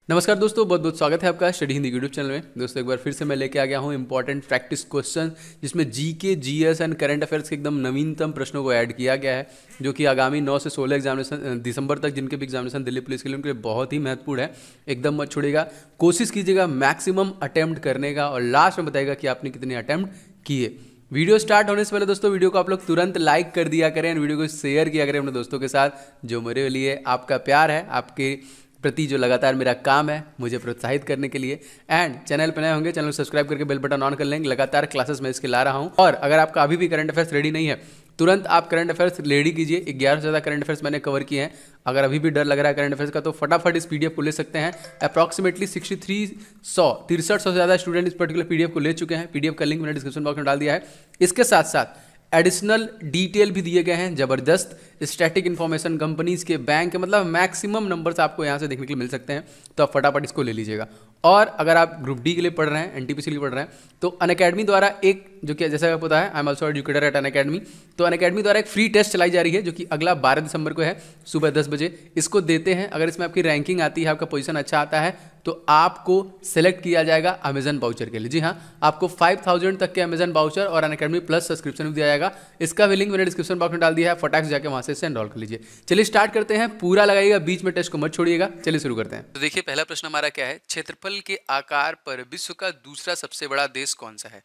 नमस्कार दोस्तों, बहुत बहुत स्वागत है आपका स्टडी हिंदी यूट्यूब चैनल में। दोस्तों एक बार फिर से मैं लेके आ गया हूँ इंपॉर्टेंट प्रैक्टिस क्वेश्चन, जिसमें GK, GS and current affairs के एकदम नवीनतम प्रश्नों को ऐड किया गया है, जो कि आगामी 9 से 16 एग्जामिनेशन दिसंबर तक जिनके भी एग्जामिनेशन दिल्ली पुलिस के लिए, उनके लिए बहुत ही महत्वपूर्ण है। एकदम मत छोड़िएगा, कोशिश कीजिएगा मैक्सिमम अटेम्प्ट करने का, और लास्ट में बताइएगा कि आपने कितने अटेम्प्ट किए। वीडियो स्टार्ट होने से पहले दोस्तों वीडियो को आप लोग तुरंत लाइक कर दिया करें, वीडियो को शेयर किया करें अपने दोस्तों के साथ। जो मेरे लिए आपका प्यार है, आपके प्रति जो लगातार मेरा काम है मुझे प्रोत्साहित करने के लिए। एंड चैनल पर नए होंगे, चैनल को सब्सक्राइब करके बेल बटन ऑन कर लेंगे। लगातार क्लासेस मैं इसके ला रहा हूं। और अगर आपका अभी भी करंट अफेयर्स रेडी नहीं है, तुरंत आप करंट अफेयर्स रेडी कीजिए। 11 से ज़्यादा करंट अफेयर्स मैंने कवर किए हैं। अगर अभी भी डर लग रहा है करंट अफेयर्स का, तो फटाफट इस पीडीएफ को ले सकते हैं। अप्रॉक्सीमेटली 6300 से ज़्यादा स्टूडेंट इस पर्टिकुलर पीडीएफ को ले चुके हैं। पीडीएफ का लिंक मैंने डिस्क्रिप्शन बॉक्स में डाल दिया है। इसके साथ साथ एडिशनल डिटेल भी दिए गए हैं, ज़बरदस्त स्टैटिक इन्फॉर्मेशन, कंपनीज के, बैंक के, मतलब मैक्सिमम नंबर्स आपको यहाँ से देखने के लिए मिल सकते हैं। तो आप फटाफट इसको ले लीजिएगा। और अगर आप ग्रुप डी के लिए पढ़ रहे हैं, एनटीपीसी के लिए पढ़ रहे हैं, तो अनअकैडमी द्वारा एक, जो कि जैसा आपको पता है, I am also educator eight Unacademy, तो अनअकैडमी द्वारा एक फ्री टेस्ट चलाई जा रही है, जो कि अगला 12 दिसंबर को है, सुबह 10 बजे। इसको देते हैं, अगर इसमें आपकी रैंकिंग आती है, आपका पोजीशन अच्छा आता है, तो आपको सेलेक्ट किया जाएगा अमेजन वाउचर के लिए। जी हाँ, आपको 5000 तक के अमेजन वाउचर और अनअकैडमी प्लस सब्सक्रिप्शन भी दिया जाएगा। इसका भी लिंक मैंने डिस्क्रिप्शन बॉक्स में डाल दिया है, फटाक से जाके वहाँ से एनरोल कर लीजिए। चलिए स्टार्ट करते हैं, पूरा लगाइएगा, बीच में टेस्ट को मत छोड़िएगा। चलिए शुरू करते हैं। तो देखिए, पहला प्रश्न हमारा क्या है, क्षेत्रफल के आकार पर विश्व का दूसरा सबसे बड़ा देश कौन सा है?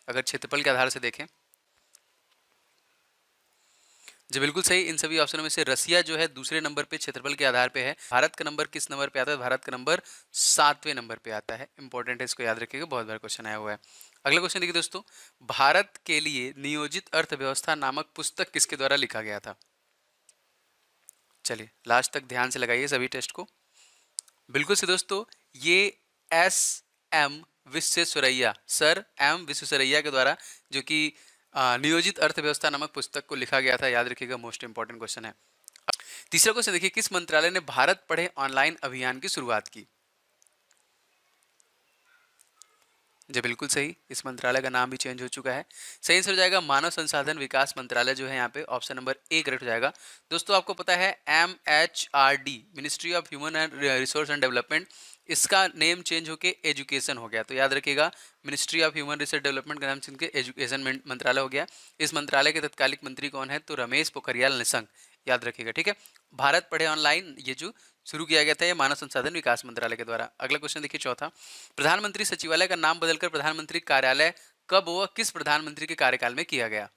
अगर क्षेत्रफल के आधार से देखें, जी बिल्कुल सही। इन सभी ऑप्शनों में से रसिया जो है दूसरे नंबर पे क्षेत्रफल के आधार पे है। भारत का नंबर किस नंबर पे आता है? भारत का नंबर 7वें नंबर पे आता है। इंपॉर्टेंट है, इसको याद रखिएगा, बहुत बार क्वेश्चन आया हुआ है। अगला क्वेश्चन देखिए दोस्तों, भारत के लिए नियोजित अर्थव्यवस्था नामक पुस्तक किसके द्वारा लिखा गया था? चलिए लास्ट तक ध्यान से लगाइए सभी टेस्ट को। बिल्कुल से दोस्तों, ये S M Visvesvaraya, sir M Visvesvaraya के द्वारा, जो कि नियोजित अर्थव्यवस्था नामक पुस्तक को लिखा गया था। याद रखिएगा, मोस्ट इंपॉर्टेंट क्वेश्चन है। तीसरा क्वेश्चन देखिए, किस मंत्रालय ने भारत पढ़े ऑनलाइन अभियान की शुरुआत की? जी बिल्कुल सही, इस मंत्रालय का नाम भी चेंज हो चुका है। सही आंसर हो जाएगा मानव संसाधन विकास मंत्रालय, जो है यहाँ पे ऑप्शन नंबर ए करेक्ट हो जाएगा। दोस्तों आपको पता है MHRD, ministry of human and resource and development, इसका नेम चेंज होके एजुकेशन हो गया। तो याद रखिएगा, ministry of human resource development का नाम चेंज के एजुकेशन मंत्रालय हो गया। इस मंत्रालय के तत्कालिक मंत्री कौन है? तो रमेश पोखरियाल निशंक। याद रखिएगा, ठीक है। भारत पढ़े ऑनलाइन, ये जो शुरू किया गया था, ये मानव संसाधन विकास मंत्रालय के द्वारा। अगला क्वेश्चन देखिए चौथा, प्रधानमंत्री सचिवालय का नाम बदलकर प्रधानमंत्री कार्यालय कब व किस प्रधानमंत्री के कार्यकाल में किया गया?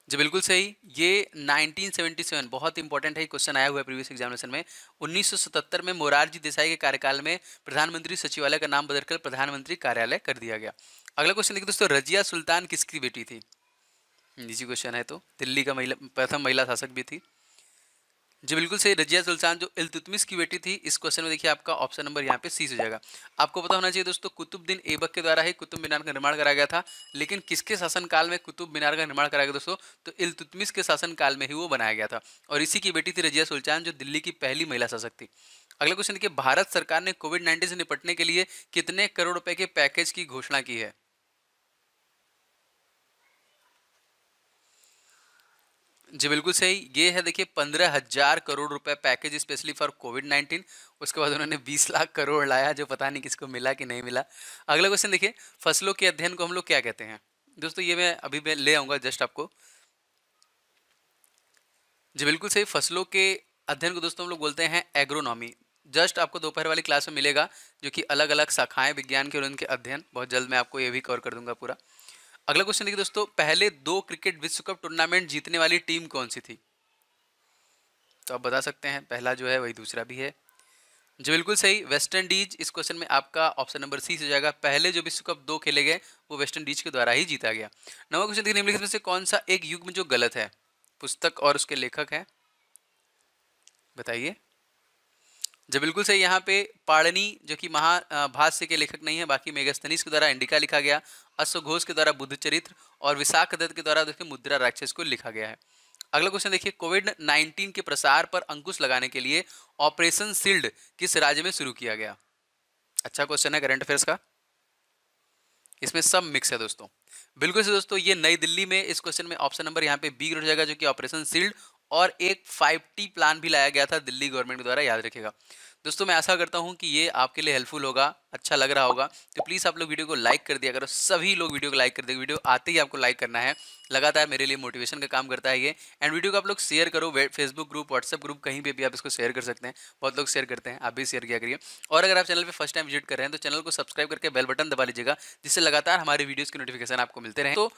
जी बिल्कुल सही, ये 1977, बहुत इंपॉर्टेंट है, क्वेश्चन आया हुआ है प्रीवियस एग्जामिनेशन में। 1977 में मोरारजी देसाई के कार्यकाल में प्रधानमंत्री सचिवालय का नाम बदलकर प्रधानमंत्री कार्यालय कर दिया गया। अगला क्वेश्चन देखिए दोस्तों, रजिया सुल्तान किसकी बेटी थी? इजी क्वेश्चन है, तो दिल्ली का प्रथम महिला शासक भी थी। जी बिल्कुल सही, रजिया सुल्तान जो इल्तुतमिश की बेटी थी। इस क्वेश्चन में देखिए आपका ऑप्शन नंबर यहाँ पे सी हो जाएगा। आपको पता होना चाहिए दोस्तों, कुतुबुद्दीन ऐबक के द्वारा ही कुतुब मीनार का निर्माण कराया गया था। लेकिन किसके शासनकाल में कुतुब मीनार का निर्माण कराया गया दोस्तों? तो इल्तुतमिश के शासनकाल में ही वो बनाया गया था, और इसी की बेटी थी रजिया सुल्तान, जो दिल्ली की पहली महिला शासक थी। अगला क्वेश्चन देखिए, भारत सरकार ने कोविड-19 से निपटने के लिए कितने करोड़ रुपए के पैकेज की घोषणा की है? जी बिल्कुल सही, ये है देखिए 15,000 करोड़ रुपए पैकेज स्पेशली फॉर कोविड-19। उसके बाद उन्होंने 20 लाख करोड़ लाया, जो पता नहीं किसको मिला कि नहीं मिला। अगला क्वेश्चन देखिए, फसलों के अध्ययन को हम लोग क्या कहते हैं? दोस्तों ये मैं अभी मैं ले आऊंगा जस्ट आपको। जी बिल्कुल सही, फसलों के अध्ययन को दोस्तों हम लोग बोलते हैं एग्रोनॉमी। जस्ट आपको दोपहर वाली क्लास में मिलेगा, जो कि अलग अलग शाखाएं विज्ञान के और उनके अध्ययन, बहुत जल्द मैं आपको ये भी कवर कर दूंगा पूरा। अगला क्वेश्चन देखिए दोस्तों, पहले 2 क्रिकेट विश्व कप टूर्नामेंट जीतने वाली टीम कौन सी थी? तो आप बता सकते हैं, पहला जो है वही दूसरा भी है। जी बिल्कुल सही, वेस्ट इंडीज। इस क्वेश्चन में आपका ऑप्शन नंबर सी से जाएगा। पहले जो विश्व कप 2 खेले गए, वो वेस्ट इंडीज के द्वारा ही जीता गया। नवा क्वेश्चन देखिए, निम्नलिखित में से कौन सा एक युग्म जो गलत है? पुस्तक और उसके लेखक है, बताइए। जी बिल्कुल सही, यहाँ पे पाणिनि जो कि महाभाष्य के लेखक नहीं है, बाकी मेगास्थनीज के द्वारा इंडिका लिखा गया, अश्वघोष के द्वारा बुद्ध चरित्र, और विशाख दत्त के द्वारा देखिए मुद्रा राक्षस को लिखा गया है। अगला क्वेश्चन देखिए, कोविड-19 के प्रसार पर अंकुश लगाने के लिए ऑपरेशन शील्ड किस राज्य में शुरू किया गया? अच्छा क्वेश्चन है करंट अफेयर्स का, इसमें सब मिक्स है दोस्तों। बिल्कुल से दोस्तों, ये नई दिल्ली में, इस क्वेश्चन में ऑप्शन नंबर यहाँ पे बी हो जाएगा, जो कि ऑपरेशन शील्ड और एक 5T प्लान भी लाया गया था दिल्ली गवर्नमेंट के द्वारा, याद रखिएगा। दोस्तों मैं आशा करता हूं कि ये आपके लिए हेल्पफुल होगा, अच्छा लग रहा होगा, तो प्लीज़ आप लोग वीडियो को लाइक कर दिया करो, सभी लोग वीडियो को लाइक कर दिया, वीडियो आते ही आपको लाइक करना है, लगातार मेरे लिए मोटिवेशन का काम करता है ये। एंड वीडियो को आप लोग शेयर करो, फेसबुक ग्रुप, व्हाट्सएप ग्रुप, कहीं पे भी आप इसको शेयर कर सकते हैं, बहुत लोग शेयर करते हैं, आप भी शेयर किया करिए। और अगर आप चैनल पे फर्स्ट टाइम विजिट कर रहे हैं तो चैनल को सब्सक्राइब करके बेल बटन दबा लीजिएगा, जिससे लगातार हमारे वीडियोस की नोटिफिकेशन आपको मिलते रहे। तो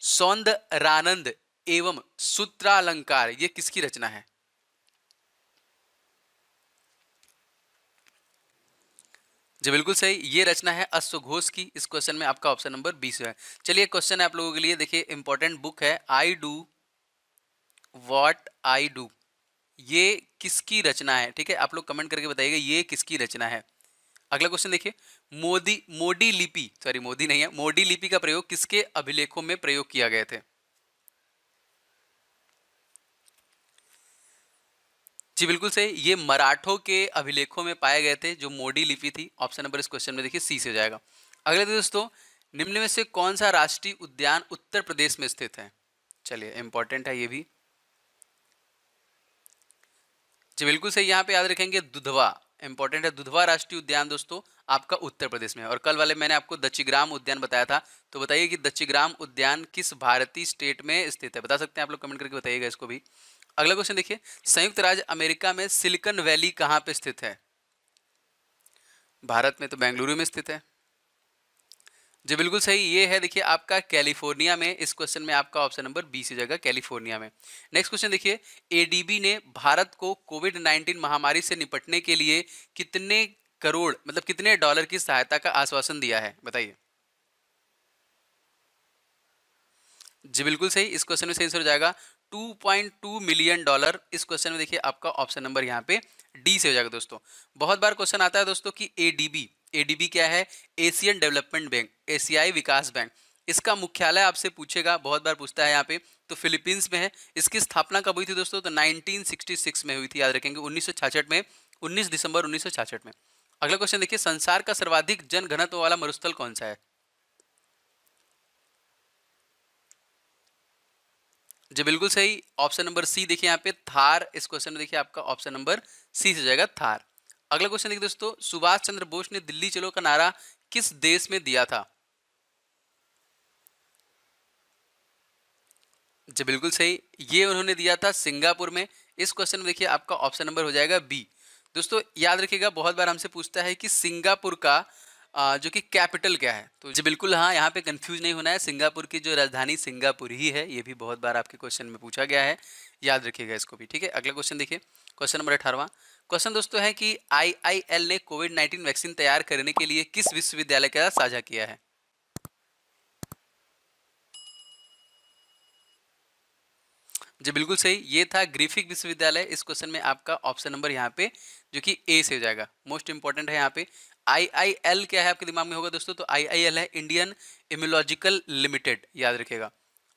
सौंदरानंद एवं सूत्रालंकार ये किसकी रचना है? जी बिल्कुल सही, ये रचना है अश्वघोष की। इस क्वेश्चन में आपका ऑप्शन नंबर 20 है। चलिए क्वेश्चन है आप लोगों के लिए, देखिए इंपॉर्टेंट बुक है, I do what I do, ये किसकी रचना है? ठीक है, आप लोग कमेंट करके बताइएगा ये किसकी रचना है। अगला क्वेश्चन देखिए, मोडी लिपि, सॉरी मोदी नहीं है, मोडी लिपि का प्रयोग किसके अभिलेखों में प्रयोग किया गए थे? जी बिल्कुल सही, ये मराठों के अभिलेखों में पाए गए थे, जो मोडी लिपि थी। ऑप्शन नंबर इस क्वेश्चन में देखिए सी से हो जाएगा। अगले दोस्तों, निम्न में से कौन सा राष्ट्रीय उद्यान उत्तर प्रदेश में स्थित है? चलिए इंपॉर्टेंट है ये भी। जी बिल्कुल सही, यहाँ पे याद रखेंगे दुधवा, इंपॉर्टेंट है, दुधवा राष्ट्रीय उद्यान दोस्तों आपका उत्तर प्रदेश में है। और कल वाले मैंने आपको दच्चीग्राम उद्यान बताया था, तो बताइए कि दच्चीग्राम उद्यान किस भारतीय स्टेट में स्थित है? बता सकते हैं आप लोग, कमेंट करके बताइएगा इसको भी। अगला क्वेश्चन देखिए, संयुक्त राज्य अमेरिका में सिलिकॉन वैली कहाँ पे स्थित है? भारत में तो बेंगलुरु में स्थित है। जी बिल्कुल सही, ये है देखिए आपका कैलिफोर्निया में। इस क्वेश्चन में आपका ऑप्शन नंबर बी से जाएगा, कैलिफोर्निया में। नेक्स्ट क्वेश्चन देखिए, एडीबी ने भारत को कोविड-19 महामारी से निपटने के लिए कितने करोड़ मतलब कितने डॉलर की सहायता का आश्वासन दिया है? बताइए। जी बिल्कुल सही, इस क्वेश्चन में सही आंसर हो जाएगा 2.2 मिलियन डॉलर। इस क्वेश्चन में देखिए आपका ऑप्शन नंबर यहाँ पे डी से हो जाएगा दोस्तों। बहुत बार क्वेश्चन आता है दोस्तों कि एडीबी, एडीबी क्या है? एशियन डेवलपमेंट बैंक, एशियाई विकास बैंक। इसका मुख्यालय आपसे पूछेगा, बहुत बार पूछता है यहाँ पे, तो फिलीपींस में है। इसकी स्थापना कब हुई थी दोस्तों? तो 1966 में हुई थी, याद रखेंगे, 1966 में, 19 दिसंबर 1966 में। अगला क्वेश्चन देखिए, संसार का सर्वाधिक जन घनत्व वाला मरुस्थल कौन सा है? जी बिल्कुल सही, ऑप्शन नंबर सी देखिए यहाँ पे थार। इस क्वेश्चन में देखिए आपका ऑप्शन नंबर सी से जाएगा, थार। अगला क्वेश्चन देखिए दोस्तों, सुभाष चंद्र बोस ने दिल्ली चलो का नारा किस देश में दिया था? जी बिल्कुल सही, ये उन्होंने दिया था सिंगापुर में। इस क्वेश्चन में देखिए आपका ऑप्शन नंबर हो जाएगा बी। दोस्तों याद रखिएगा, बहुत बार हमसे पूछता है कि सिंगापुर का जो कि कैपिटल क्या है? तो जी बिल्कुल हाँ, यहाँ पे कंफ्यूज नहीं होना है, सिंगापुर की जो राजधानी सिंगापुर ही है। ये भी बहुत बार आपके क्वेश्चन में पूछा गया है, याद रखिएगा इसको भी। ठीक है, अगला क्वेश्चन देखिए, क्वेश्चन नंबर 18वां क्वेश्चन दोस्तों है कि आईआईएल ने कोविड-19 वैक्सीन तैयार करने के लिए किस विश्वविद्यालय के साथ साझा किया है? जी बिल्कुल सही, ये था ग्रिफिक विश्वविद्यालय। इस क्वेश्चन में आपका ऑप्शन नंबर यहाँ पे जो कि ए से हो जाएगा, मोस्ट इंपॉर्टेंट है यहाँ पे। आईआईएल क्या है आपके दिमाग में होगा दोस्तों? तो आईआईएल है इंडियन इम्यूलॉजिकल लिमिटेड, याद रखिएगा।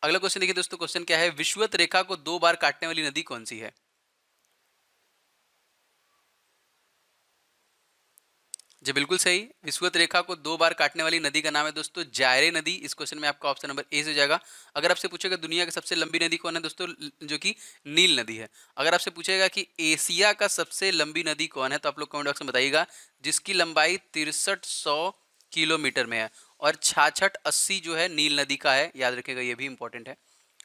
अगला क्वेश्चन देखिए दोस्तों, क्वेश्चन क्या है, विषुवत रेखा को 2 बार काटने वाली नदी कौन सी है? जी बिल्कुल सही, विषुवत रेखा को 2 बार काटने वाली नदी का नाम है दोस्तों जायरे नदी। इस क्वेश्चन में आपका ऑप्शन नंबर ए से जाएगा। अगर आपसे पूछेगा दुनिया की सबसे लंबी नदी कौन है दोस्तों, जो कि नील नदी है। अगर आपसे पूछेगा कि एशिया का सबसे लंबी नदी कौन है, तो आप लोग कमेंट बॉक्स में बताइएगा, जिसकी लंबाई 6300 किलोमीटर में है। और 6680 जो है नील नदी का है, याद रखिएगा, ये भी इंपॉर्टेंट है।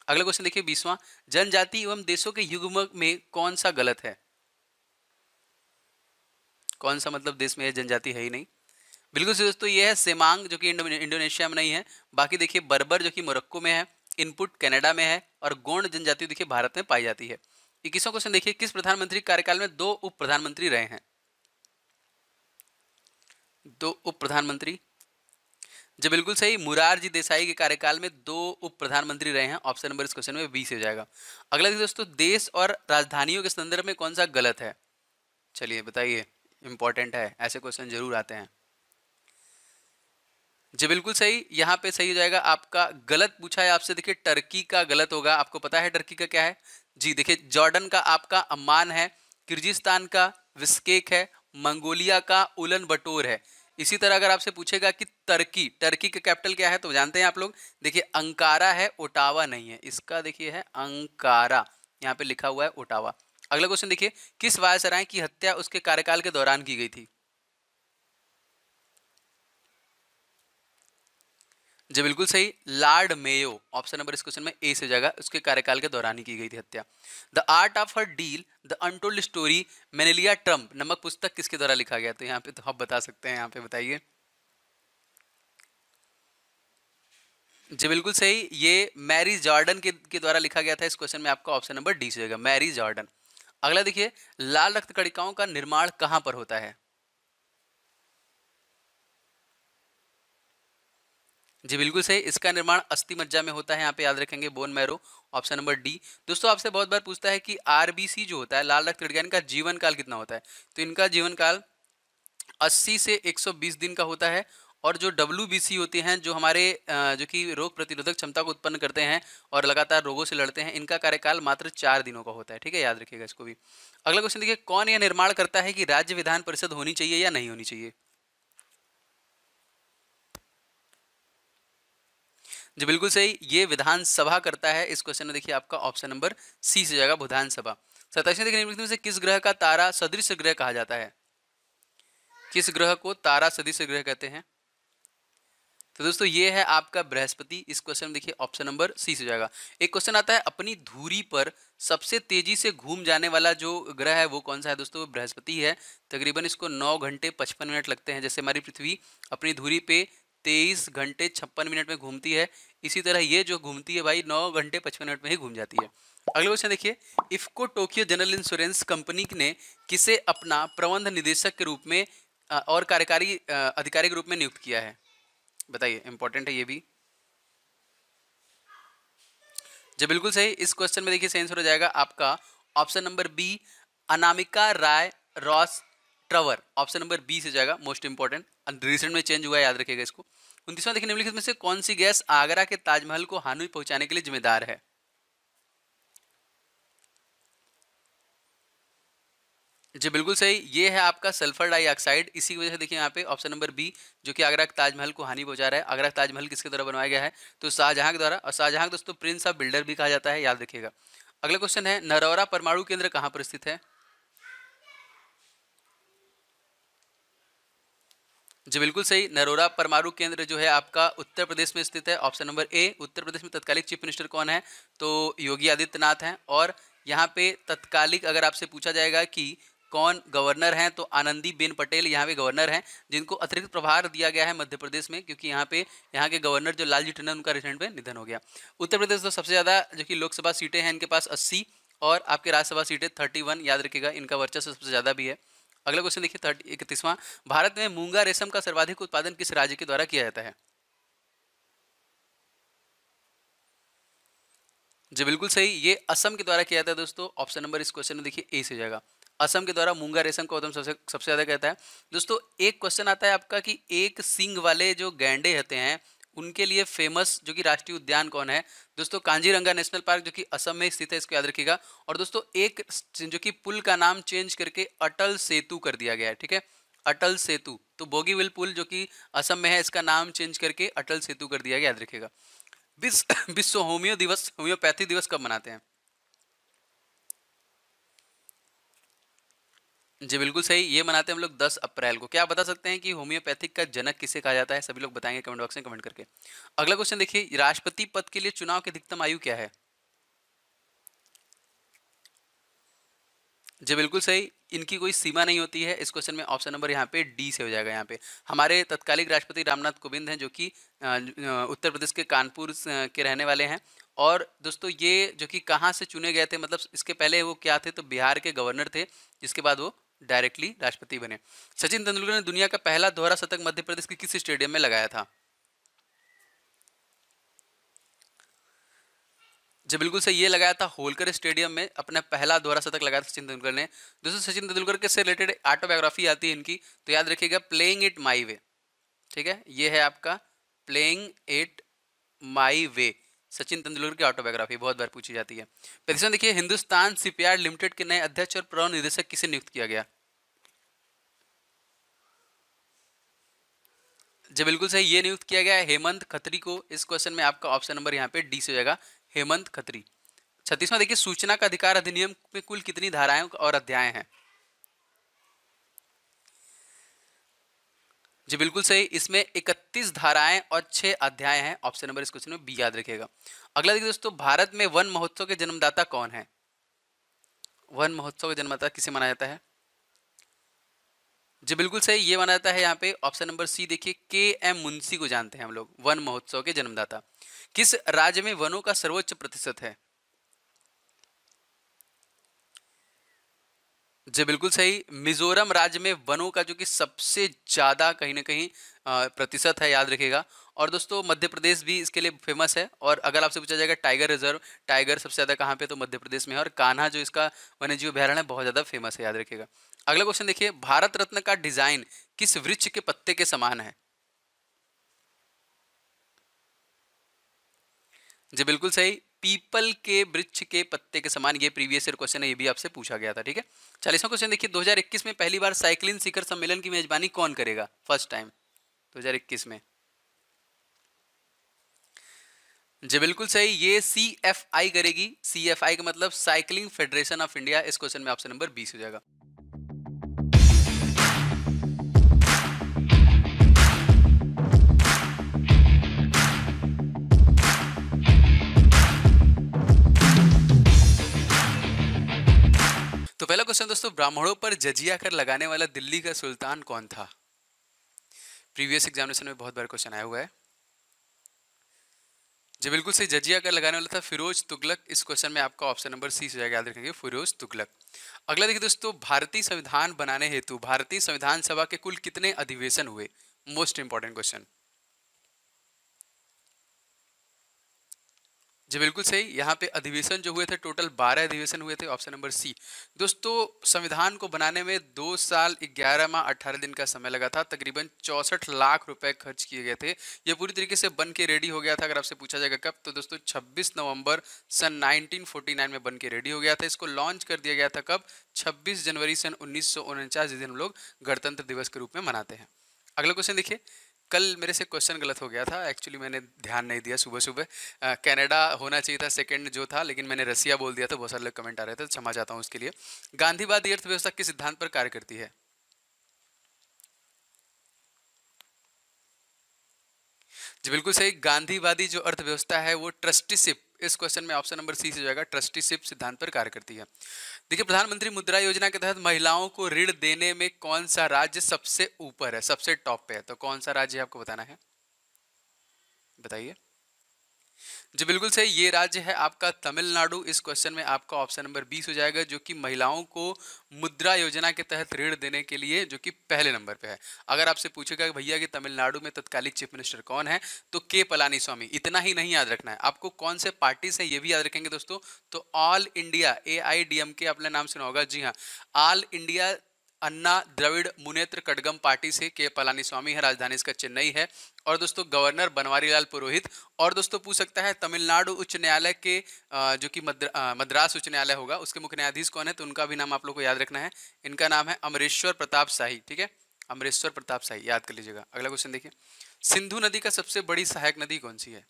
अगला क्वेश्चन देखिए 20वां, जनजाति एवं देशों के युग्म में कौन सा गलत है? कौन सा मतलब देश में है, जनजाति है ही नहीं। बिल्कुल सही दोस्तों, ये है सेमांग, जो कि इंडोनेशिया में नहीं है। बाकी देखिए बर्बर जो कि मोरक्को में है, इनपुट कनाडा में है, और गोंड जनजाति देखिए भारत में पाई जाती है। 21वां क्वेश्चन देखिए, किस प्रधानमंत्री कार्यकाल में 2 उप प्रधानमंत्री रहे हैं? 2 उप प्रधानमंत्री, जी बिल्कुल सही, मुरारजी देसाई के कार्यकाल में 2 उप प्रधानमंत्री रहे हैं। ऑप्शन नंबर इस क्वेश्चन में बी से हो जाएगा। अगला देखिए दोस्तों, देश और राजधानियों के संदर्भ में कौन सा गलत है? चलिए बताइए, इंपॉर्टेंट है, ऐसे क्वेश्चन जरूर आते हैं। जी बिल्कुल सही, यहाँ पे सही हो जाएगा आपका। गलत पूछा है आपसे, देखिए टर्की का गलत होगा। आपको पता है टर्की का क्या है? जी देखिए, जॉर्डन का आपका अम्मान है, किर्गिस्तान का बिश्केक है, मंगोलिया का उलन बटोर है। इसी तरह अगर आपसे पूछेगा कि टर्की, टर्की का कैपिटल क्या है, तो जानते हैं आप लोग, देखिए अंकारा है, ओटावा नहीं है। इसका देखिए है अंकारा, यहाँ पे लिखा हुआ है ओटावा। अगला क्वेश्चन देखिए, किस वायसराय की हत्या उसके कार्यकाल के दौरान की गई थी? जी बिल्कुल सही, लॉर्ड मेयो। ऑप्शन नंबर इस क्वेश्चन में ए से हो जाएगा, उसके कार्यकाल के दौरान ही की गई थी हत्या। The art of her deal, the untold story, Melania Trump नमक पुस्तक किसके द्वारा लिखा गया? तो यहाँ पे तो आप बता सकते हैं, यहाँ पे बताइए। जी बिल्कुल सही, ये मैरी जॉर्डन के द्वारा लिखा गया था। इस क्वेश्चन में आपका ऑप्शन नंबर डी से होगा, मैरी जॉर्डन। अगला देखिए, लाल रक्त कणिकाओं का निर्माण कहाँ पर होता है? जी बिल्कुल सही, इसका निर्माण अस्थि मज्जा में होता है, यहाँ पे याद रखेंगे bone marrow. Option number D. दोस्तों आपसे बहुत बार पूछता है कि आरबीसी जो होता है, लाल रक्त कणिका, इनका जीवन काल कितना होता है? तो इनका जीवन काल 80 से 120 दिन का होता है। और जो डब्ल्यूबीसी होते हैं, जो हमारे जो कि रोग प्रतिरोधक क्षमता को उत्पन्न करते हैं और लगातार रोगों से लड़ते हैं, इनका कार्यकाल मात्र 4 दिनों का होता है। ठीक है, याद रखिएगा इसको भी। अगला क्वेश्चन देखिए, कौन यह निर्माण करता है कि राज्य विधान परिषद होनी चाहिए या नहीं होनी चाहिए? जी बिल्कुल सही, ये विधानसभा करता है। इस क्वेश्चन में देखिए आपका ऑप्शन नंबर सी से जाएगा, विधानसभा। 27वें देखिए, निम्नलिखित में से किस ग्रह का तारा सदृश ग्रह कहा जाता है? किस ग्रह को तारा सदृश ग्रह कहते हैं? तो दोस्तों ये है आपका बृहस्पति। इस क्वेश्चन में देखिए ऑप्शन नंबर सी से जाएगा। एक क्वेश्चन आता है, अपनी धुरी पर सबसे तेजी से घूम जाने वाला जो ग्रह है वो कौन सा है? दोस्तों वो बृहस्पति है। तकरीबन इसको 9 घंटे 55 मिनट लगते हैं। जैसे हमारी पृथ्वी अपनी धुरी पे 23 घंटे 56 मिनट में घूमती है, इसी तरह ये जो घूमती है भाई 9 घंटे 55 मिनट में ही घूम जाती है। अगला क्वेश्चन देखिए, IFFCO Tokyo general insurance company ने किसे अपना प्रबंध निदेशक के रूप में और कार्यकारी अधिकारी के रूप में नियुक्त किया है? बताइए, इंपॉर्टेंट है ये भी। जी बिल्कुल सही, इस क्वेश्चन में देखिए सही आंसर हो जाएगा आपका ऑप्शन नंबर बी, अनामिका राय रॉस ट्रवर। ऑप्शन नंबर बी से जाएगा, मोस्ट इंपॉर्टेंट, रिसेंट में चेंज हुआ है, याद रखिएगा इसको। 29वां देखिए, निम्नलिखित में से कौन सी गैस आगरा के ताजमहल को हानि पहुंचाने के लिए जिम्मेदार है? जी बिल्कुल सही, ये है आपका सल्फर डाइऑक्साइड। इसी की वजह से देखिए यहाँ पे ऑप्शन नंबर बी, जो कि आगरा के ताजमहल को हानि पहुंचा रहा है। आगरा का ताजमहल किसके द्वारा बनवाया गया है? तो शाहजहां के द्वारा। और शाहजहां को दोस्तों प्रिंस ऑफ बिल्डर भी कहा जाता है, याद रखिएगा। अगला क्वेश्चन है, नरौरा परमाणु केंद्र कहाँ पर स्थित है? जी बिल्कुल सही, नरोरा परमाणु केंद्र जो है आपका उत्तर प्रदेश में स्थित है। Option number A. Uttar Pradesh में तत्कालिक चीफ मिनिस्टर कौन है? तो योगी आदित्यनाथ हैं। और यहाँ पे तत्कालिक अगर आपसे पूछा जाएगा कि कौन गवर्नर हैं, तो आनंदीबेन पटेल यहाँ पे गवर्नर हैं, जिनको अतिरिक्त प्रभार दिया गया है मध्य प्रदेश में, क्योंकि यहाँ पे यहाँ के गवर्नर जो लालजी टंडन, उनका रिसेंट में निधन हो गया। उत्तर प्रदेश तो सबसे ज़्यादा जो कि लोकसभा सीटें हैं इनके पास 80, और आपके राज्यसभा सीटें 31, याद रखिएगा, इनका वर्चस्व सबसे ज़्यादा भी है। अगला क्वेश्चन देखिए 31वां, भारत में मूंगा रेशम का सर्वाधिक उत्पादन किस राज्य के द्वारा किया जाता है? जी बिल्कुल सही, ये असम के द्वारा किया जाता है दोस्तों। ऑप्शन नंबर इस क्वेश्चन में देखिए ए से जाएगा, असम के द्वारा मूंगा रेशम का उत्पादन सबसे सबसे ज्यादा कहता है। दोस्तों एक क्वेश्चन आता है आपका कि एक सींग वाले जो गैंडे होते हैं, उनके लिए फेमस जो कि राष्ट्रीय उद्यान कौन है? दोस्तों कांजीरंगा नेशनल पार्क, जो कि असम में स्थित है, इसको याद रखिएगा। और दोस्तों एक जो कि पुल का नाम चेंज करके अटल सेतु कर दिया गया है, ठीक है, अटल सेतु। तो बोगीविल पुल जो कि असम में है, इसका नाम चेंज करके अटल सेतु कर दिया गया, याद रखिएगा। विश्व विश्व होम्यो दिवस, होम्योपैथी दिवस कब मनाते हैं? जी बिल्कुल सही, ये मनाते हैं हम लोग 10 अप्रैल को। क्या आप बता सकते हैं कि होम्योपैथिक का जनक किसे कहा जाता है? सभी लोग बताएंगे कमेंट बॉक्स में कमेंट करके। अगला क्वेश्चन देखिए, राष्ट्रपति पद के लिए चुनाव की अधिकतम आयु क्या है? जी बिल्कुल सही, इनकी कोई सीमा नहीं होती है। इस क्वेश्चन में ऑप्शन नंबर यहाँ पे डी से हो जाएगा। यहाँ पे हमारे तत्कालिक राष्ट्रपति रामनाथ कोविंद हैं, जो कि उत्तर प्रदेश के कानपुर के रहने वाले हैं। और दोस्तों ये जो कि कहाँ से चुने गए थे, मतलब इसके पहले वो क्या थे? तो बिहार के गवर्नर थे, जिसके बाद वो डायरेक्टली राष्ट्रपति बने। सचिन तेंदुलकर ने दुनिया का पहला दोहरा शतक मध्य प्रदेश के किस स्टेडियम में लगाया था? जी बिल्कुल सही, ये लगाया था होलकर स्टेडियम में, अपना पहला दोहरा शतक लगाया था सचिन तेंदुलकर ने। दोस्तों सचिन तेंदुलकर के से रिलेटेड ऑटोबायोग्राफी आती है इनकी, तो याद रखिएगा, प्लेइंग इट माई वे। ठीक है, ये है आपका प्लेइंग इट माई वे, सचिन तेंदुलकर की ऑटोबायोग्राफी बहुत बार पूछी जाती है। प्रतिशत देखिए, हिंदुस्तान शिपयार्ड लिमिटेड के नए अध्यक्ष और प्रबंध निदेशक किसे नियुक्त किया गया? जी बिल्कुल सही, ये नियुक्त किया गया है हेमंत खत्री को। इस क्वेश्चन में आपका ऑप्शन नंबर यहाँ पे डी से हो जाएगा, हेमंत खत्री। 36वां देखिए, सूचना का अधिकार अधिनियम में कुल कितनी धाराएं और अध्याय हैं? जी बिल्कुल सही, इसमें 31 धाराएं और 6 अध्याय हैं। ऑप्शन नंबर इस क्वेश्चन में बी याद रखिएगा। अगला देखिए दोस्तों, भारत में वन महोत्सव के जन्मदाता कौन है? वन महोत्सव का जन्मदाता किसे माना जाता है? जी बिल्कुल सही, ये माना जाता है यहाँ पे ऑप्शन नंबर सी देखिए, के एम मुंशी को जानते हैं हम लोग वन महोत्सव के जन्मदाता। किस राज्य में वनों का सर्वोच्च प्रतिशत है? जी बिल्कुल सही, मिजोरम राज्य में वनों का जो कि सबसे ज्यादा कहीं ना कहीं प्रतिशत है, याद रखिएगा। और दोस्तों मध्य प्रदेश भी इसके लिए फेमस है। और अगर आपसे पूछा जाएगा टाइगर रिजर्व, टाइगर सबसे ज्यादा कहाँ पे, तो मध्य प्रदेश में है। और कान्हा जो इसका वन्यजीव अभयारण्य है बहुत ज्यादा फेमस है, याद रखिएगा। अगला क्वेश्चन देखिए, भारत रत्न का डिजाइन किस वृक्ष के पत्ते के समान है? जी बिल्कुल सही, पीपल के वृक्ष के पत्ते के समान। ये प्रीवियस ईयर क्वेश्चन है, ये भी आपसे पूछा गया था, ठीक है। 40वां क्वेश्चन देखिए, 2021 में पहली बार साइक्लिन शिखर सम्मेलन की मेजबानी कौन करेगा फर्स्ट टाइम 2021 में? जी बिल्कुल सही, ये CFI करेगी। CFI का मतलब साइकिलिंग फेडरेशन ऑफ इंडिया। इस क्वेश्चन में ऑप्शन नंबर 20 हो जाएगा। तो पहला क्वेश्चन दोस्तों, ब्राह्मणों पर जजिया कर लगाने वाला दिल्ली का सुल्तान कौन था? प्रीवियस एग्जामिनेशन में बहुत बार क्वेश्चन आया हुआ है। जी बिल्कुल सही, जजिया कर लगाने वाला था फिरोज तुगलक। इस क्वेश्चन में आपका ऑप्शन नंबर सी हो जाएगा, याद रखेंगे फिरोज तुगलक। अगला देखिए दोस्तों, भारतीय संविधान बनाने हेतु भारतीय संविधान सभा के कुल कितने अधिवेशन हुए? Most important question. जी बिल्कुल सही, यहाँ पे अधिवेशन जो हुए थे टोटल 12 अधिवेशन हुए थे। Option number C. दोस्तों संविधान को बनाने में 2 साल 11 माह 18 दिन का समय लगा था। तकरीबन 64 लाख रुपए खर्च किए गए थे। ये पूरी तरीके से बन के रेडी हो गया था। अगर आपसे पूछा जाएगा कब, तो दोस्तों 26 नवंबर सन 1949 में बन के रेडी हो गया था। इसको लॉन्च कर दिया गया था कब? 26 जनवरी सन 1949, जिस दिन हम लोग गणतंत्र दिवस के रूप में मनाते हैं। अगला क्वेश्चन देखिए, कल मेरे से क्वेश्चन गलत हो गया था, एक्चुअली मैंने ध्यान नहीं दिया सुबह सुबह। कनाडा होना चाहिए था सेकंड जो था, लेकिन मैंने रसिया बोल दिया था। बहुत सारे लोग कमेंट आ रहे थे, तो क्षमा चाहता हूँ उसके लिए। गांधीवादी अर्थव्यवस्था किस सिद्धांत पर कार्य करती है? जी बिल्कुल सही, गांधीवादी जो अर्थव्यवस्था है वो ट्रस्टीशिप। इस क्वेश्चन में ऑप्शन नंबर सी से जाएगा, ट्रस्टीशिप सिद्धांत पर कार्य करती है। देखिए, प्रधानमंत्री मुद्रा योजना के तहत महिलाओं को ऋण देने में कौन सा राज्य सबसे ऊपर है, सबसे टॉप पे है? तो कौन सा राज्य है आपको बताना है, बताइए। जी बिल्कुल सही, ये राज्य है आपका तमिलनाडु। इस क्वेश्चन में आपका ऑप्शन नंबर 20 हो जाएगा, जो कि महिलाओं को मुद्रा योजना के तहत ऋण देने के लिए जो कि पहले नंबर पे है। अगर आपसे पूछेगा कि भैया कि तमिलनाडु में तत्कालीन चीफ मिनिस्टर कौन है, तो के पलानी स्वामी। इतना ही नहीं याद रखना है आपको, कौन से पार्टी से ये भी याद रखेंगे दोस्तों। तो ऑल इंडिया AIDMK आपने नाम सुना होगा। जी हाँ, ऑल इंडिया अन्ना द्रविड़ मुनेत्र कड़गम पार्टी से के पलानी स्वामी है। राजधानी इसका चेन्नई है। और दोस्तों गवर्नर बनवारी लाल पुरोहित। और दोस्तों पूछ सकता है तमिलनाडु उच्च न्यायालय के जो कि मद्रास उच्च न्यायालय होगा, उसके मुख्य न्यायाधीश कौन है, तो उनका भी नाम आप लोग को याद रखना है। इनका नाम है अमरेश्वर प्रताप शाही, ठीक है, अमरेश्वर प्रताप शाही याद कर लीजिएगा। अगला क्वेश्चन देखिए, सिंधु नदी का सबसे बड़ी सहायक नदी कौन सी है?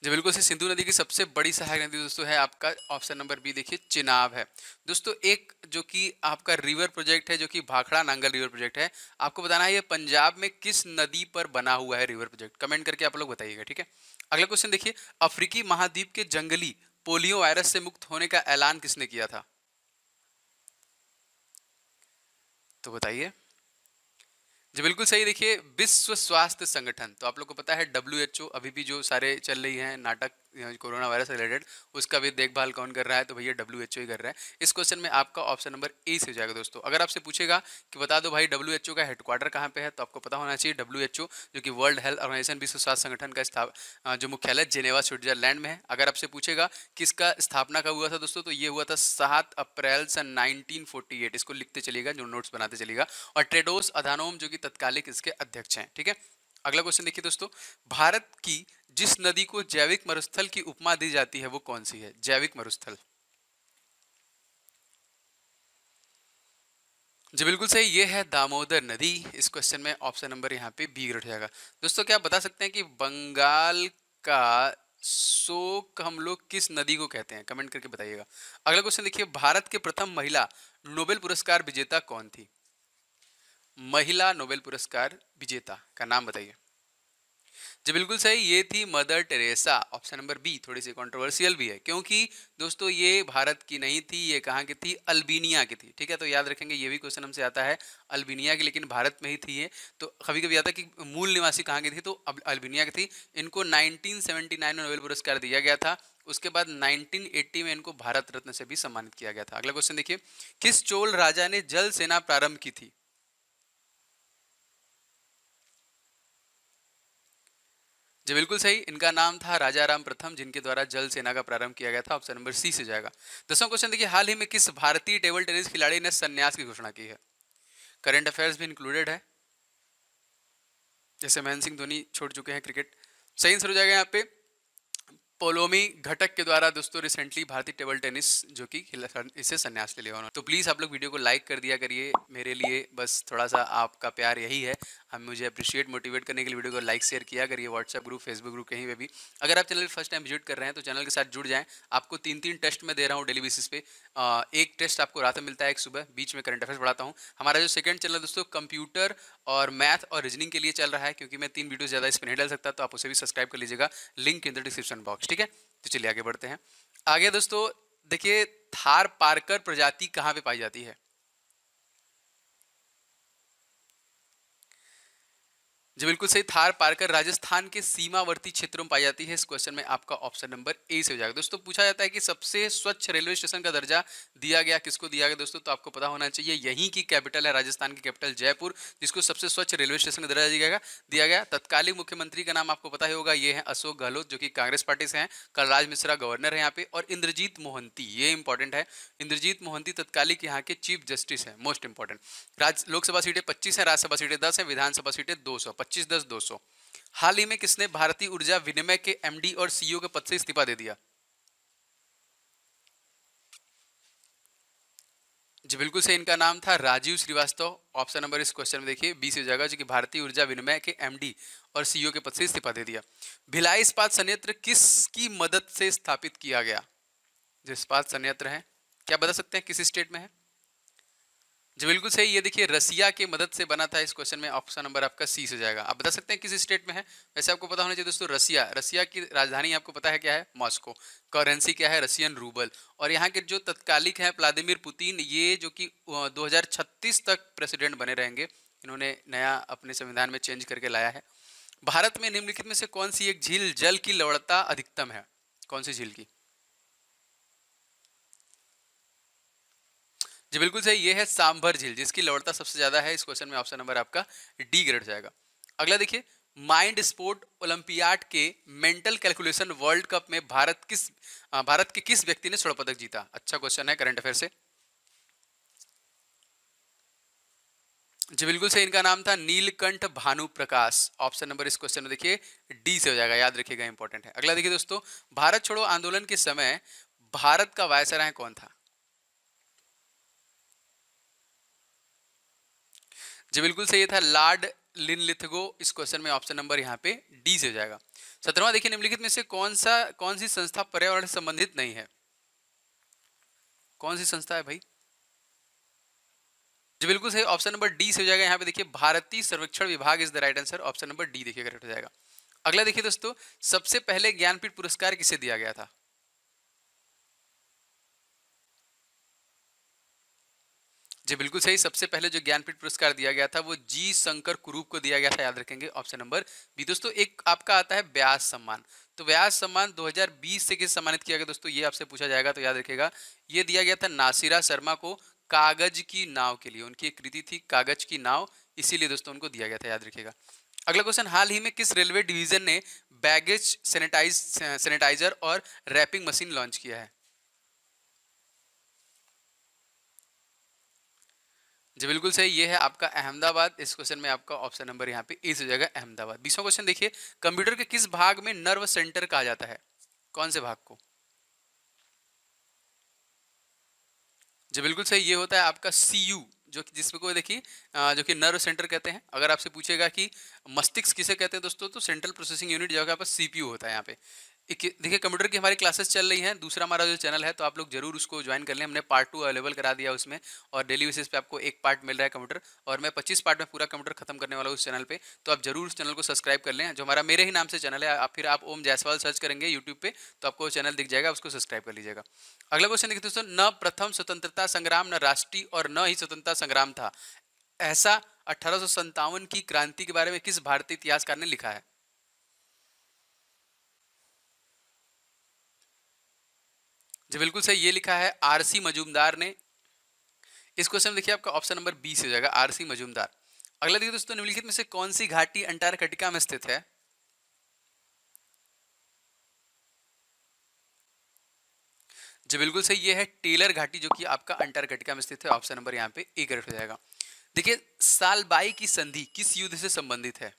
जी बिल्कुल से, सिंधु नदी की सबसे बड़ी सहायक नदी दोस्तों है आपका ऑप्शन नंबर बी, देखिए चिनाब है। दोस्तों एक जो कि आपका रिवर प्रोजेक्ट है, जो कि भाखड़ा नांगल रिवर प्रोजेक्ट है, आपको बताना है ये पंजाब में किस नदी पर बना हुआ है रिवर प्रोजेक्ट। कमेंट करके आप लोग बताइएगा, ठीक है। अगला क्वेश्चन देखिए, अफ्रीकी महाद्वीप के जंगली पोलियो वायरस से मुक्त होने का ऐलान किसने किया था, तो बताइए। जी बिल्कुल सही, देखिए विश्व स्वास्थ्य संगठन, तो आप लोग को पता है WHO। अभी भी जो सारे चल रही हैं नाटक कोरोना वायरस से रिलेटेड, उसका भी देखभाल कौन कर रहा है, तो भैया WHO ही कर रहा है। इस क्वेश्चन में आपका ऑप्शन नंबर ए से हो जाएगा दोस्तों। अगर आपसे पूछेगा कि बता दो भाई WHO का हेडक्वार्टर कहाँ पे है, तो आपको पता होना चाहिए WHO जो कि वर्ल्ड हेल्थ ऑर्गेनाइजेशन, विश्व स्वास्थ्य संगठन का जो मुख्यालय जेनेवा स्विट्जरलैंड में है। अगर आपसे पूछेगा किसका स्थापना कब हुआ था दोस्तों, तो ये हुआ था 7 अप्रैल सन 1948। इसको लिखते चलिएगा, जो नोट्स बनाते चलिएगा। और टेड्रोस अधानोम जो कि तत्कालिक इसके अध्यक्ष हैं, ठीक है। अगला क्वेश्चन देखिए दोस्तों, भारत की जिस नदी को जैविक मरुस्थल की उपमा दी जाती है वो कौन सी है, जैविक मरुस्थल? जी बिल्कुल सही, ये है दामोदर नदी। इस क्वेश्चन में ऑप्शन नंबर यहाँ पे बी रट जाएगा। दोस्तों क्या आप बता सकते हैं कि बंगाल का शोक हम लोग किस नदी को कहते हैं, कमेंट करके बताइएगा। अगला क्वेश्चन देखिए, भारत के प्रथम महिला नोबेल पुरस्कार विजेता कौन थी? महिला नोबेल पुरस्कार विजेता का नाम बताइए। जी बिल्कुल सही, ये थी Mother Teresa. Option number B थोड़ी सी कंट्रोवर्शियल भी है, क्योंकि दोस्तों ये भारत की नहीं थी, ये कहाँ की थी? अल्बेनिया की थी। ठीक है, तो याद रखेंगे, ये भी क्वेश्चन हमसे आता है अल्बेनिया की, लेकिन भारत में ही थी ये। तो कभी कभी आता है कि मूल निवासी कहाँ की थी, तो अल्बेनिया की थी। इनको 1979 में नोबेल पुरस्कार दिया गया था। उसके बाद 1980 में इनको भारत रत्न से भी सम्मानित किया गया था। अगला क्वेश्चन देखिए, किस चोल राजा ने जल सेना प्रारंभ की थी? जी बिल्कुल सही, इनका नाम था राजा राम प्रथम, जिनके द्वारा जल सेना का प्रारंभ किया गया था। ऑप्शन नंबर सी से जाएगा। 10वां क्वेश्चन देखिए, हाल ही में किस भारतीय टेबल टेनिस खिलाड़ी ने संन्यास की घोषणा की है? करंट अफेयर्स भी इंक्लूडेड है, जैसे महेंद्र सिंह धोनी छोड़ चुके हैं क्रिकेट। सही आंसर हो जाएगा यहाँ पे पोलोमी घटक के द्वारा। दोस्तों रिसेंटली भारतीय टेबल टेनिस जो कि इससे संन्यास ले लिया उन्होंने। तो प्लीज़ आप लोग वीडियो को लाइक कर दिया करिए, मेरे लिए बस थोड़ा सा आपका प्यार यही है। हम मुझे अप्रिशिएट मोटिवेट करने के लिए वीडियो को लाइक शेयर किया करिए, व्हाट्सएप ग्रुप, फेसबुक ग्रुप, कहीं पे भी। अगर आप चैनल फर्स्ट टाइम विजिट कर रहे हैं तो चैनल के साथ जुड़ जाएं। आपको 3 टेस्ट में दे रहा हूँ डेली बेसिस पे। एक टेस्ट आपको रात में मिलता है, एक सुबह, बीच में करंट अफेयर्स पढ़ाता हूँ। हमारा जो सेकंड चैनल दोस्तों कंप्यूटर और मैथ और रीजनिंग के लिए चल रहा है, क्योंकि मैं 3 वीडियो ज़्यादा इस पर नहीं डाल सकता, तो आप उसे भी सब्सक्राइब कर लीजिएगा, link in the description box. ठीक है, तो चलिए आगे बढ़ते हैं। आगे दोस्तों देखिए, थार पारकर प्रजाति कहाँ पे पाई जाती है? जी बिल्कुल सही, थार पारकर राजस्थान के सीमावर्ती क्षेत्रों में पाई जाती है। इस क्वेश्चन में आपका ऑप्शन नंबर ए से हो जाएगा। दोस्तों पूछा जाता है कि सबसे स्वच्छ रेलवे स्टेशन का दर्जा दिया गया किसको दिया गया? दोस्तों तो आपको पता होना चाहिए, यहीं की कैपिटल है, राजस्थान की कैपिटल जयपुर, जिसको सबसे स्वच्छ रेलवे स्टेशन का दर्जा दिया गया। तत्कालीन मुख्यमंत्री का नाम आपको पता ही होगा, ये है अशोक गहलोत, जो कि कांग्रेस पार्टी से हैं। कलराज मिश्रा गवर्नर है यहाँ पे, और इंद्रजीत मोहंती, ये इंपॉर्टेंट है, इंद्रजीत मोहंती तत्कालीन यहाँ के चीफ जस्टिस है, मोस्ट इंपॉर्टेंट। लोकसभा सीटें 25 है, राज्यसभा सीटें 10 है, विधानसभा सीटें 200, 25 10 200। हाल ही में किसने भारतीय ऊर्जा विनिमय के एमडी और सीईओ के पद से इस्तीफा दे दिया? जी बिल्कुल सही, इनका नाम था राजीव श्रीवास्तव। ऑप्शन नंबर इस क्वेश्चन में देखिए बी से हो जाएगा, जो कि भारतीय ऊर्जा विनिमय के एमडी और सीईओ के पद से इस्तीफा दे दिया। भिलाई इस्पात संयंत्र किसकी मदद से स्थापित किया गया? जो इस्पात संयंत्र है, क्या बता सकते हैं किस स्टेट में है? जी बिल्कुल सही, ये देखिए रसिया की मदद से बना था। इस क्वेश्चन में ऑप्शन नंबर आपका सी से जाएगा। आप बता सकते हैं किस स्टेट में है? वैसे आपको पता होना चाहिए दोस्तों, रसिया, रसिया की राजधानी आपको पता है क्या है? मॉस्को। करेंसी क्या है? Russian rouble. और यहाँ के जो तत्कालिक हैं व्लादिमीर पुतिन, ये जो कि 2036 तक प्रेसिडेंट बने रहेंगे। इन्होंने नया अपने संविधान में चेंज करके लाया है। भारत में निम्नलिखित में से कौन सी एक झील जल की लवणता अधिकतम है? कौन सी झील की? जी बिल्कुल सही, ये है सांभर झील, जिसकी लवणता सबसे ज्यादा है। इस क्वेश्चन में ऑप्शन नंबर आपका डी ग्रेड जाएगा। अगला देखिए, माइंड स्पोर्ट ओलंपियाड के मेंटल कैलकुलेशन वर्ल्ड कप में भारत के किस व्यक्ति ने स्वर्ण पदक जीता? अच्छा क्वेश्चन है करंट अफेयर से। जी बिल्कुल सही, इनका नाम था नीलकंठ भानु प्रकाश। ऑप्शन नंबर इस क्वेश्चन में देखिए डी से हो जाएगा, याद रखिएगा, इंपॉर्टेंट है। अगला देखिए दोस्तों, भारत छोड़ो आंदोलन के समय भारत का वायसराय कौन था? जी बिल्कुल सही, था लॉर्ड लिनलिथगो। इस क्वेश्चन में ऑप्शन नंबर यहाँ पे डी से हो जाएगा। 17वां देखिए, निम्नलिखित में से कौन सी संस्था पर्यावरण से संबंधित नहीं है? कौन सी संस्था है भाई? जी बिल्कुल सही, ऑप्शन नंबर डी से हो जाएगा। यहाँ पे देखिए भारतीय सर्वेक्षण विभाग is the right answer. Option number D देखिए करेक्ट हो जाएगा। अगला देखिए दोस्तों, सबसे पहले ज्ञानपीठ पुरस्कार किसे दिया गया था? जी बिल्कुल सही, सबसे पहले जो ज्ञानपीठ पुरस्कार दिया गया था वो जी शंकर कुरूप को दिया गया था, याद रखेंगे। Option number B. दोस्तों एक आपका आता है व्यास सम्मान, तो व्यास सम्मान 2020 से किसे सम्मानित किया गया दोस्तों, ये आपसे पूछा जाएगा, तो याद रखिएगा ये दिया गया था नासिरा शर्मा को, कागज की नाव के लिए। उनकी एक कृति थी कागज की नाव, इसीलिए दोस्तों उनको दिया गया था, याद रखिएगा। अगला क्वेश्चन, हाल ही में किस रेलवे डिवीजन ने बैगेज सैनिटाइजर और रैपिंग मशीन लॉन्च किया है? जी बिल्कुल सही, ये है आपका अहमदाबाद। इस क्वेश्चन में आपका ऑप्शन नंबर यहाँ पे ए से हो जाएगा, अहमदाबाद। 20वां क्वेश्चन देखिए, कंप्यूटर के किस भाग में नर्व सेंटर कहा जाता है? कौन से भाग को? जी बिल्कुल सही, ये होता है आपका सीयू, जो कि जिसमें को देखिए जो कि नर्व सेंटर कहते हैं। अगर आपसे पूछेगा कि मस्तिष्क किसे कहते हैं दोस्तों, तो सेंट्रल प्रोसेसिंग यूनिट जो है आपका सीपीयू होता है यहाँ पे। देखिए कंप्यूटर की हमारी क्लासेस चल रही हैं, दूसरा हमारा जो चैनल है तो आप लोग जरूर उसको ज्वाइन कर लें, हमने पार्ट 2 अवेलेबल करा दिया उसमें, और डेली बेसिस पे आपको एक पार्ट मिल रहा है कंप्यूटर, और मैं 25 पार्ट में पूरा कंप्यूटर खत्म करने वाला हूँ उस चैनल पे। तो आप जरूर उस चैनल को सब्सक्राइब कर लें, जो हमारा मेरे ही नाम से चैनल है। आप फिर आप ओम जायसवाल सर्च करेंगे यूट्यूब पे तो आपको चैनल दिख जाएगा, उसको सब्सक्राइब कर लीजिएगा। अगला क्वेश्चन देखिए दोस्तों, न प्रथम स्वतंत्रता संग्राम, न राष्ट्रीय और न ही स्वतंत्रता संग्राम था, ऐसा 1857 की क्रांति के बारे में किस भारतीय इतिहासकार ने लिखा है? जी बिल्कुल सही, ये लिखा है आरसी मजूमदार ने। इस क्वेश्चन में देखिए आपका ऑप्शन नंबर बी से हो जाएगा, आरसी मजूमदार। अगला देखिए दोस्तों, निम्नलिखित में से कौन सी घाटी अंटार्कटिका में स्थित है? जी बिल्कुल सही, ये है टेलर घाटी, जो कि आपका अंटार्कटिका में स्थित है। ऑप्शन नंबर यहाँ पे ए करेक्ट हो जाएगा। देखिए सालबाई की संधि किस युद्ध से संबंधित है?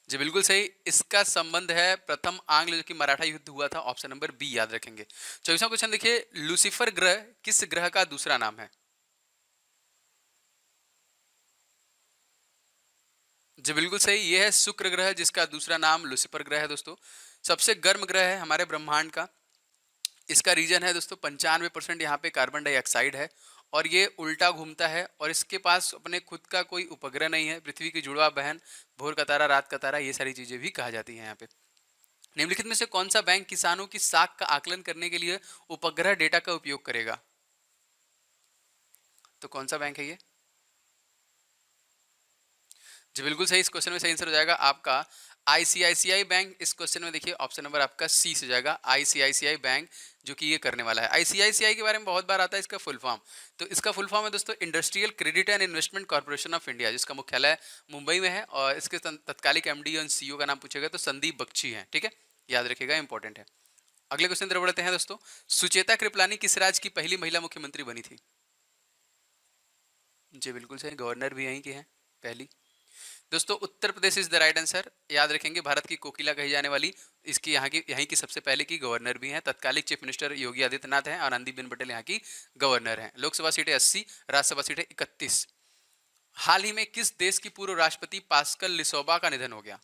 जी बिल्कुल सही, इसका संबंध है प्रथम आंग्ल जो कि मराठा युद्ध हुआ था। ऑप्शन नंबर बी याद रखेंगे। 24वां क्वेश्चन देखिए, लूसीफर ग्रह किस ग्रह का दूसरा नाम है? जी बिल्कुल सही, ये है शुक्र ग्रह, जिसका दूसरा नाम लूसीफर ग्रह है दोस्तों। सबसे गर्म ग्रह है हमारे ब्रह्मांड का। इसका रीजन है दोस्तों 95% यहाँ पे कार्बन डाइऑक्साइड है, और ये उल्टा घूमता है, और इसके पास अपने खुद का कोई उपग्रह नहीं है। पृथ्वी की जुड़वा बहन, भोर का तारा, रात का तारा, ये सारी चीजें भी कहा जाती हैं यहाँ पे। निम्नलिखित में से कौन सा बैंक किसानों की साख का आकलन करने के लिए उपग्रह डेटा का उपयोग करेगा? तो कौन सा बैंक है ये? जी बिल्कुल सही, इस क्वेश्चन में सही आंसर हो जाएगा आपका आईसीआईसीआई बैंक। इस क्वेश्चन में देखिए ऑप्शन नंबर आपका सी से जाएगा, आईसीआईसीआई बैंक, जो कि ये करने वाला है। आईसीआईसीआई के बारे में बहुत बार आता है इसका फुल फॉर्म। तो इसका फुल फॉर्म है दोस्तों industrial credit and investment corporation of India, जिसका मुख्यालय मुंबई में है, और इसके तत्कालिक एमडी और सीईओ का नाम पूछेगा तो संदीप बख्शी है। ठीक है, याद रखिएगा, इंपॉर्टेंट है। अगले क्वेश्चन तरफ बढ़ते हैं दोस्तों, सुचेता कृपलानी किस राज्य की पहली महिला मुख्यमंत्री बनी थी? जी बिल्कुल सही, गवर्नर भी यहीं के हैं पहली। दोस्तों Uttar Pradesh is the right answer, याद रखेंगे, भारत की कोकिला कही जाने वाली, इसकी यहीं की सबसे पहले की गवर्नर भी हैं। तत्कालिक चीफ मिनिस्टर योगी आदित्यनाथ हैं, और आनंदीबेन पटेल यहाँ की गवर्नर हैं। लोकसभा सीटें 80, राज्यसभा सीटें 31। हाल ही में किस देश की पूर्व राष्ट्रपति पास्कल लिसोबा का निधन हो गया?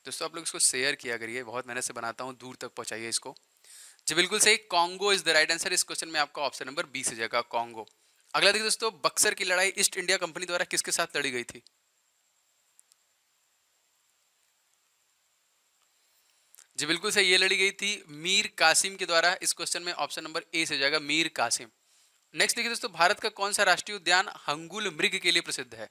दोस्तों आप लोग इसको शेयर किया करिए, बहुत मेहनत से बनाता हूँ, दूर तक पहुंचाइए इसको। जी बिल्कुल सही, Congo is the right answer. इस क्वेश्चन में आपका ऑप्शन नंबर बी से जाएगा, कॉन्गो। अगला देखिए दोस्तों, बक्सर की लड़ाई ईस्ट इंडिया कंपनी द्वारा किसके साथ लड़ी गई थी? जी बिल्कुल सही, ये लड़ी गई थी मीर कासिम के द्वारा। इस क्वेश्चन में ऑप्शन नंबर ए से जाएगा, मीर कासिम। नेक्स्ट देखिए दोस्तों, भारत का कौन सा राष्ट्रीय उद्यान हंगुल मृग के लिए प्रसिद्ध है?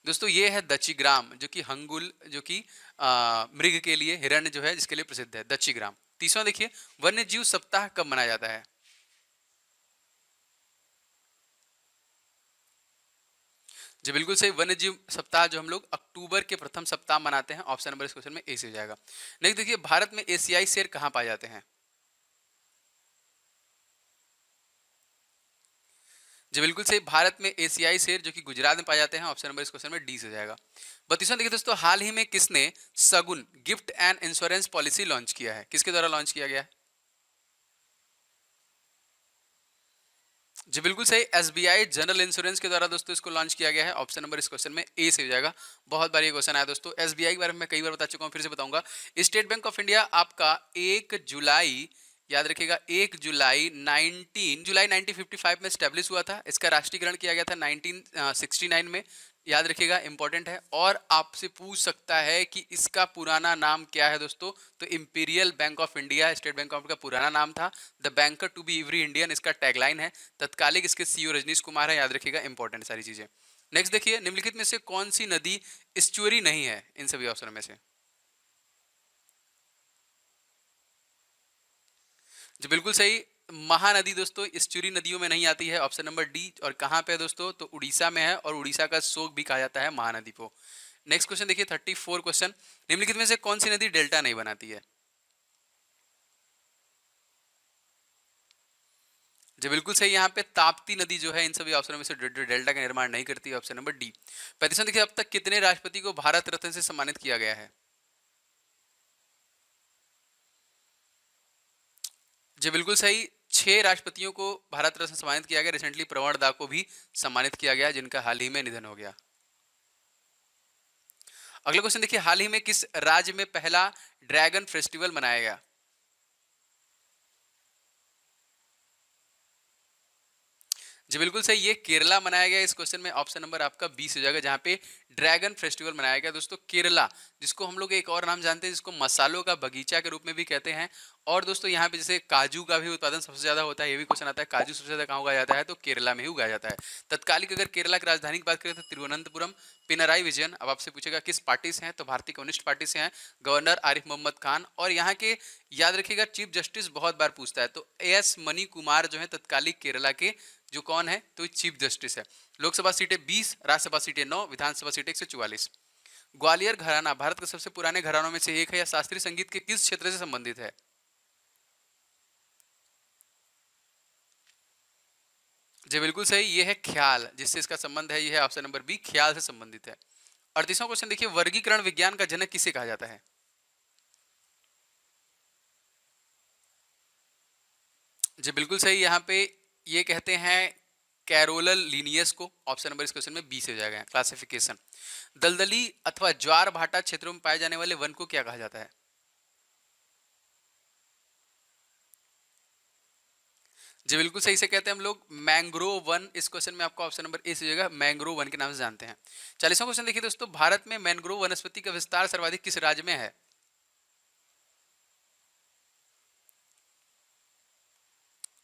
दोस्तों ये है दच्चीग्राम, जो कि हंगुल, जो कि मृग के लिए, हिरण्य जो है जिसके लिए प्रसिद्ध है, दच्चीग्राम। तीसरा देखिए, वन्य जीव सप्ताह कब मनाया जाता है? जी बिल्कुल सही, वन्य जीव सप्ताह जो हम लोग अक्टूबर के प्रथम सप्ताह मनाते हैं। ऑप्शन नंबर इस क्वेश्चन में ए से हो जाएगा। नेक्स्ट देखिए, भारत में एशियाई शेर कहाँ पाए जाते हैं? जी बिल्कुल सही, भारत में एशियाई शेर जो कि गुजरात में पाए जाते हैं। ऑप्शन नंबर इस क्वेश्चन में डी से जाएगा। 32वां देखिए दोस्तों, हाल ही में किसने सगुन gift and insurance policy launch किया है? किसके द्वारा लॉन्च किया गया है? जी बिल्कुल सही, एसबीआई जनरल इंश्योरेंस के द्वारा दोस्तों इसको लॉन्च किया गया है। ऑप्शन नंबर इस क्वेश्चन में ए से हो जाएगा। बहुत बार ये क्वेश्चन आया दोस्तों, एसबीआई के बारे में मैं कई बार बता चुका हूँ, फिर से बताऊंगा। स्टेट बैंक ऑफ इंडिया आपका 1 जुलाई, याद रखिएगा, 1 जुलाई 1955 में स्टेब्लिश हुआ था। इसका राष्ट्रीयकरण किया गया था 1969 में, याद रखिएगा, इंपॉर्टेंट है। और आपसे पूछ सकता है कि इसका पुराना नाम क्या है दोस्तों, तो Imperial Bank of India, State Bank of India का पुराना नाम था। The banker to be every Indian इसका टैगलाइन है। तत्कालिक इसके सीईओ रजनीश कुमार है, याद रखिएगा, इंपॉर्टेंट सारी चीजें। नेक्स्ट देखिए, निम्नलिखित में से कौन सी नदी स्टुअरी नहीं है इन सभी ऑप्शन में से? जी बिल्कुल सही, महानदी दोस्तों स्टुअरी नदियों में नहीं आती है। Option number D. और कहाँ पे है दोस्तों, तो उड़ीसा में है, और उड़ीसा का शोक भी कहा जाता है महानदी को। नेक्स्ट क्वेश्चन देखिए, 34 क्वेश्चन, निम्नलिखित में से कौन सी नदी डेल्टा नहीं बनाती है? जी बिल्कुल सही, यहाँ पे ताप्ती नदी जो है इन सभी ऑप्शनों में से डेल्टा का निर्माण नहीं करती है। Option number D. 35वां देखिए, अब तक कितने राष्ट्रपति को भारत रत्न से सम्मानित किया गया है? जी बिल्कुल सही, 6 राष्ट्रपतियों को भारत रत्न से सम्मानित किया गया। रिसेंटली प्रवण दा को भी सम्मानित किया गया, जिनका हाल ही में निधन हो गया। अगला क्वेश्चन देखिए, हाल ही में किस राज्य में पहला ड्रैगन फेस्टिवल मनाया गया? जी बिल्कुल सही, ये केरला मनाया गया। इस क्वेश्चन में ऑप्शन नंबर आपका 20 हो जाएगा, जहां पे ड्रैगन फेस्टिवल मनाया गया। दोस्तों केरला, जिसको हम लोग एक और नाम जानते हैं, जिसको मसालों का बगीचा के रूप में भी कहते हैं। और दोस्तों यहाँ पे जैसे काजू का भी उत्पादन सबसे ज्यादा होता है, ये भी क्वेश्चन आता है, काजू सबसे ज्यादा कहाँ उगाया जाता है? तो केरला में ही उगाया जाता है। तत्कालिक अगर केरला की राजधानी की बात करें तो तिरुवनंतपुरम। पिनराई विजयन, अब आपसे पूछेगा किस पार्टी से हैं, तो भारतीय कम्युनिस्ट पार्टी से हैं। गवर्नर आरिफ मोहम्मद खान, और यहाँ के याद रखिएगा चीफ जस्टिस बहुत बार पूछता है, तो एस मणि कुमार जो है तत्कालिक केरला के जो कौन है, तो चीफ जस्टिस है। लोकसभा सीटें 20, राज्यसभा सीटें 9, विधानसभा सीटें 144। ग्वालियर घराना भारत के सबसे पुराने घरानों में से एक है, या शास्त्रीय संगीत के किस क्षेत्र से संबंधित है? जी बिल्कुल सही, ये है ख्याल, जिससे इसका संबंध है, ये है ऑप्शन नंबर बी, ख्याल से संबंधित है। 38वां क्वेश्चन देखिए, वर्गीकरण विज्ञान का जनक किसे कहा जाता है? जी बिल्कुल सही, यहाँ पे ये कहते हैं कैरोलल लीनियस को। ऑप्शन नंबर इस क्वेश्चन में बी से हो जाएगा। क्लासिफिकेशन, दलदली अथवा ज्वार भाटा क्षेत्रों में पाए जाने वाले वन को क्या कहा जाता है? जी बिल्कुल सही से कहते हैं हम लोग मैंग्रोव वन। इस क्वेश्चन में आपको ऑप्शन नंबर ए से जगह मैंग्रोव वन के नाम से जानते हैं। 40वां क्वेश्चन देखिए दोस्तों, भारत में मैंग्रोव वनस्पति का विस्तार सर्वाधिक किस राज्य में है?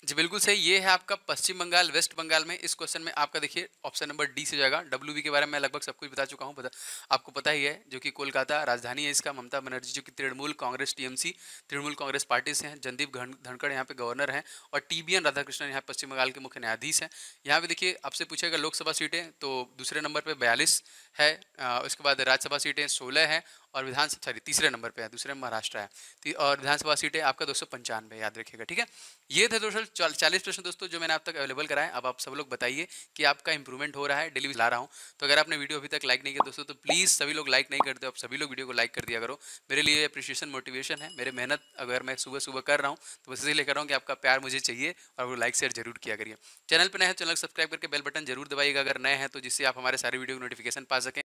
जी बिल्कुल सही, ये है आपका पश्चिम बंगाल, वेस्ट बंगाल में। इस क्वेश्चन में आपका देखिए ऑप्शन नंबर डी से जाएगा। डब्ल्यूबी के बारे में मैं लगभग सब कुछ बता चुका हूँ, आपको पता ही है, जो कि कोलकाता राजधानी है इसका। ममता बनर्जी जो कि तृणमूल कांग्रेस टीएमसी तृणमूल कांग्रेस पार्टी से हैं। जनदीप धनखड़ यहाँ पे गवर्नर हैं, और टीबीएन राधाकृष्णन यहाँ पश्चिम बंगाल के मुख्य न्यायाधीश हैं। यहाँ पे देखिए आपसे पूछेगा लोकसभा सीटें, तो दूसरे नंबर पर 42 है। उसके बाद राज्यसभा सीटें 16 है, और विधानसभा सॉरी तीसरे नंबर पे है, दूसरे में महाराष्ट्र है। और विधानसभा सीटें आपका 295, याद रखिएगा, ठीक है। ये थे दोस्तों 40 प्रश्न दोस्तों, जो मैंने आप तक अवेलेबल कराए। अब आप सब लोग बताइए कि आपका इंप्रूवमेंट हो रहा है, डेली ला रहा हूँ। तो अगर आपने वीडियो अभी तक लाइक नहीं किया दोस्तों, तो प्लीज़ सभी लोग लाइक नहीं करते, आप सभी लोग वीडियो को लाइक कर दिया करो। मेरे लिए अप्रिशिएशन मोटिवेशन है, मेरे मेहनत अगर मैं सुबह सुबह कर रहा हूँ तो बस इसलिए कर रहा हूँ कि आपका प्यार मुझे चाहिए, और वो लाइक शेयर जरूर किया करिए। चैनल पर नए हैं, चैनल सब्सक्राइब करके बेल बटन जरूर दबाइएगा अगर नए हैं तो, जिससे आप हमारे सारे वीडियो की नोटिफिकेशन पा सकें।